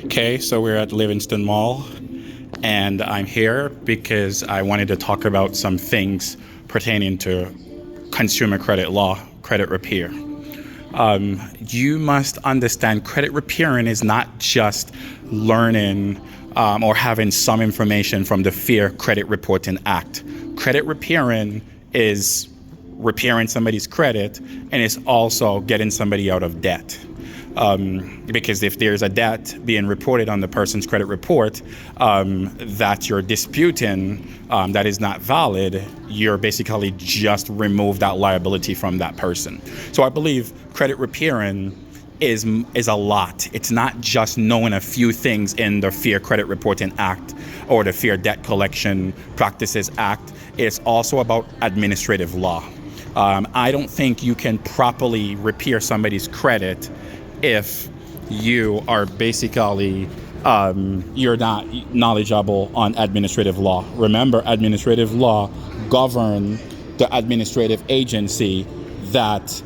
Okay, so we're at Livingston Mall, and I'm here because I wanted to talk about some things pertaining to consumer credit law, credit repair. You must understand credit repairing is not just learning or having some information from the Fair Credit Reporting Act. Credit repairing is repairing somebody's credit, and it's also getting somebody out of debt. Because if there's a debt being reported on the person's credit report that you're disputing that is not valid, you're basically just remove that liability from that person. So I believe credit repairing is a lot. It's not just knowing a few things in the Fair Credit Reporting Act or the Fair Debt Collection Practices Act. It's also about administrative law. I don't think you can properly repair somebody's credit if you are basically you're not knowledgeable on administrative law. Remember, administrative law govern the administrative agency that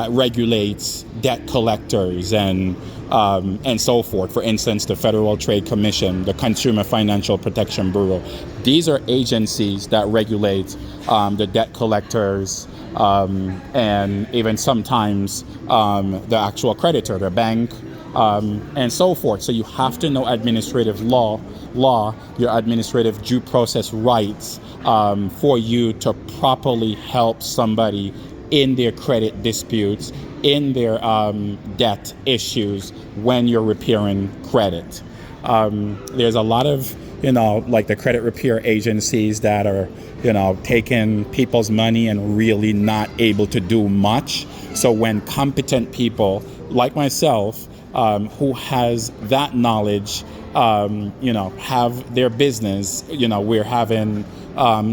regulates debt collectors and so forth. For instance, the Federal Trade Commission, the Consumer Financial Protection Bureau. These are agencies that regulate the debt collectors and even sometimes the actual creditor, the bank, and so forth. So you have to know administrative law, your administrative due process rights for you to properly help somebody in their credit disputes, in their debt issues when you're repairing credit. There's a lot of, like the credit repair agencies that are, taking people's money and really not able to do much. So when competent people like myself, who has that knowledge, have their business, we're having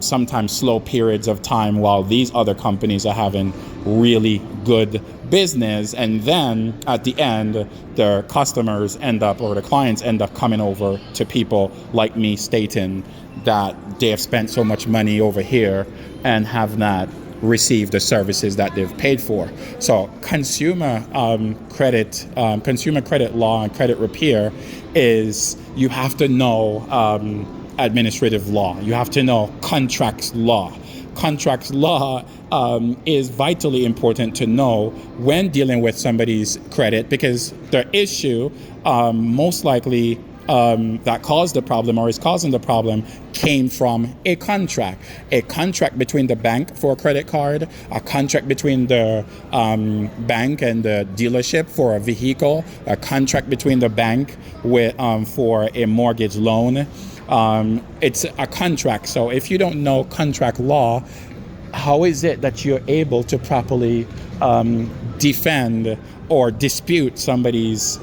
sometimes slow periods of time while these other companies are having really good business. And then at the end, the customers end up, or the clients end up coming over to people like me stating that they have spent so much money over here and have not received the services that they've paid for. So consumer credit law and credit repair is, you have to know administrative law. You have to know contracts law. Contracts law is vitally important to know when dealing with somebody's credit, because the issue most likely that caused the problem or is causing the problem came from a contract between the bank for a credit card, a contract between the bank and the dealership for a vehicle, a contract between the bank with for a mortgage loan. It's a contract. So if you don't know contract law, how is it that you're able to properly defend or dispute somebody's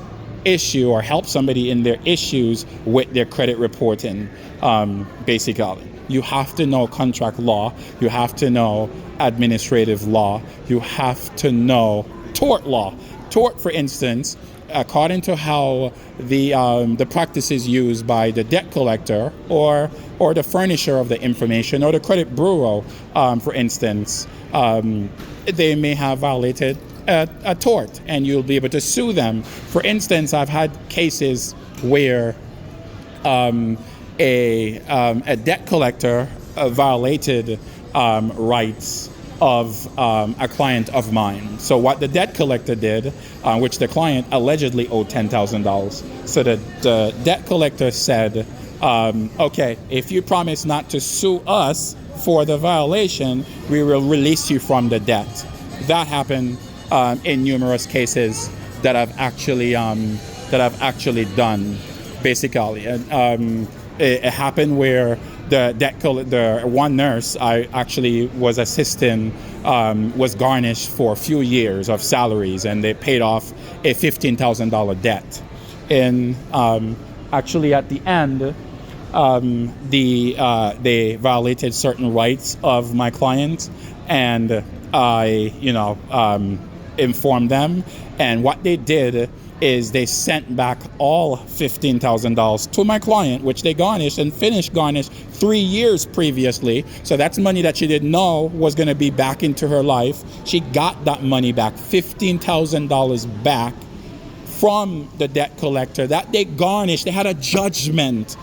issue or help somebody in their issues with their credit reporting? Basically, you have to know contract law, you have to know administrative law, you have to know tort law. Tort, for instance, according to how the practices used by the debt collector or the furnisher of the information or the credit bureau, for instance, they may have violated a tort, and you'll be able to sue them. For instance, I've had cases where a debt collector violated rights of a client of mine. So what the debt collector did, which the client allegedly owed $10,000. So the debt collector said, okay, if you promise not to sue us for the violation, we will release you from the debt. That happened in numerous cases that I've actually done, basically. It happened where the one nurse I actually was assisting was garnished for a few years of salaries, and they paid off a $15,000 debt. And actually, at the end, they violated certain rights of my client, and informed them. And what they did is they sent back all $15,000 to my client, which they garnished and finished garnished 3 years previously. So that's money that she didn't know was going to be back into her life. She got that money back, $15,000 back from the debt collector that they garnished. They had a judgment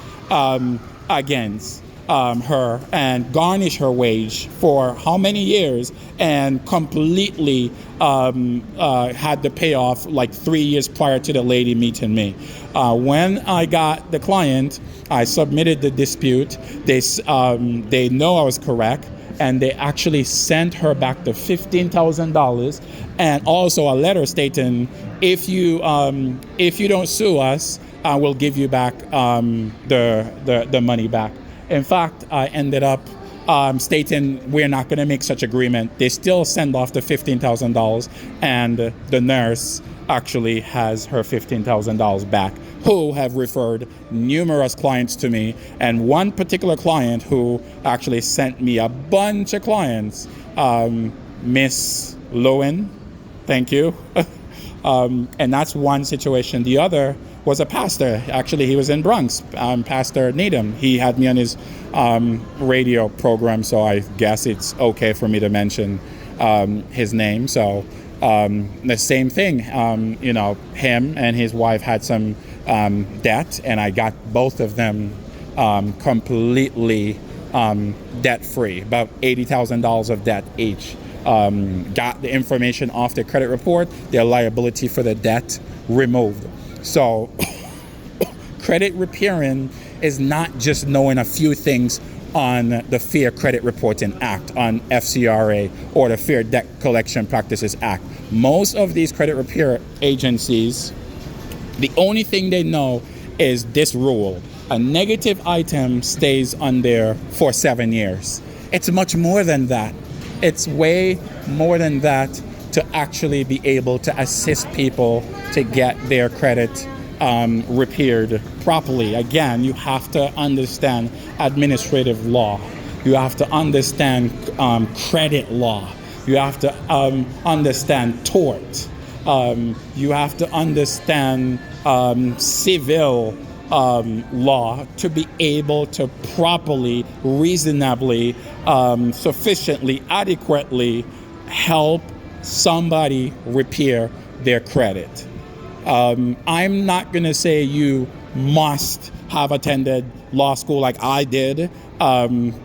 against her and garnish her wage for how many years, and completely had to pay off like 3 years prior to the lady meeting me. When I got the client, I submitted the dispute. They know I was correct, and they actually sent her back the $15,000 and also a letter stating, if you don't sue us, we'll give you back the money back. In fact, I ended up stating we're not going to make such agreement. They still send off the $15,000, and the nurse actually has her $15,000 back, who have referred numerous clients to me, and one particular client who actually sent me a bunch of clients, Miss Lowen, thank you. And that's one situation. The other was a pastor. Actually, he was in Bronx, Pastor Needham. He had me on his radio program, so I guess it's okay for me to mention his name. So the same thing, him and his wife had some debt, and I got both of them completely debt-free, about $80,000 of debt each. Got the information off their credit report, their liability for the debt removed. So credit repairing is not just knowing a few things on the Fair Credit Reporting Act, on FCRA, or the Fair Debt Collection Practices Act. Most of these credit repair agencies, the only thing they know is this rule: a negative item stays on there for 7 years. It's much more than that. It's way more than that to actually be able to assist people to get their credit repaired properly. Again, you have to understand administrative law. You have to understand credit law. You have to understand tort. You have to understand civil law to be able to properly, reasonably, sufficiently, adequately help somebody repair their credit. I'm not going to say you must have attended law school like I did,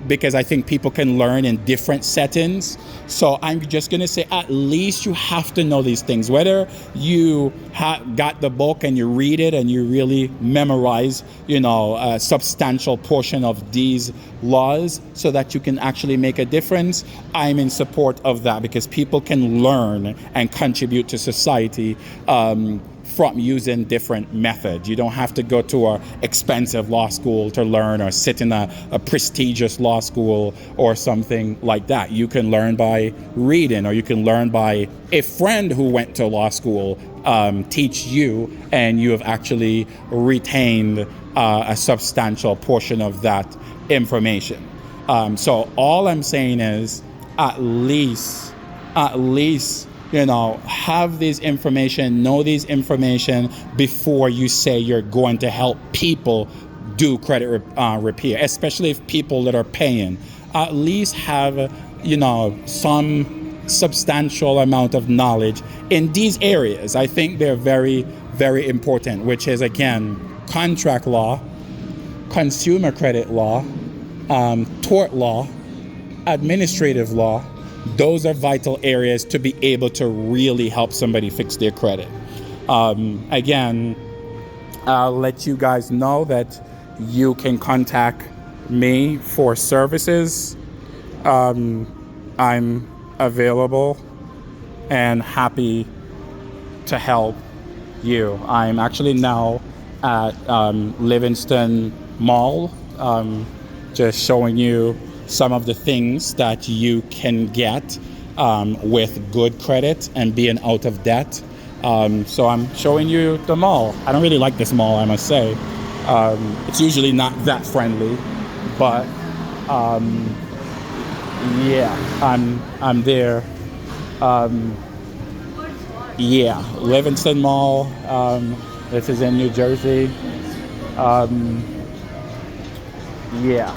because I think people can learn in different settings. So I'm just going to say at least you have to know these things. Whether you got the book and you read it and you really memorize, a substantial portion of these laws so that you can actually make a difference, I'm in support of that, because people can learn and contribute to society from using different methods. You don't have to go to an expensive law school to learn, or sit in a prestigious law school or something like that. You can learn by reading, or you can learn by a friend who went to law school teach you, and you have actually retained a substantial portion of that information. So all I'm saying is at least have this information, know these information before you say you're going to help people do credit repair, especially if people that are paying. At least have, some substantial amount of knowledge in these areas. I think they're very, very important, which is, again, contract law, consumer credit law, tort law, administrative law. Those are vital areas to be able to really help somebody fix their credit. Again, I'll let you guys know that you can contact me for services. I'm available and happy to help you. I'm actually now at Livingston Mall, just showing you some of the things that you can get with good credit and being out of debt. So I'm showing you the mall. I don't really like this mall, I must say. It's usually not that friendly, but yeah, I'm there. Yeah, Livingston Mall. This is in New Jersey. Um, yeah.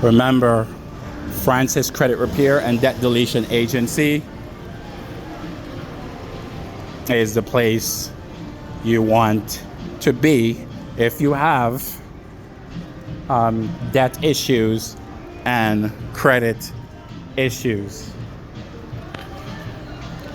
Remember, Francis Credit Repair and Debt Deletion Agency is the place you want to be if you have debt issues and credit issues.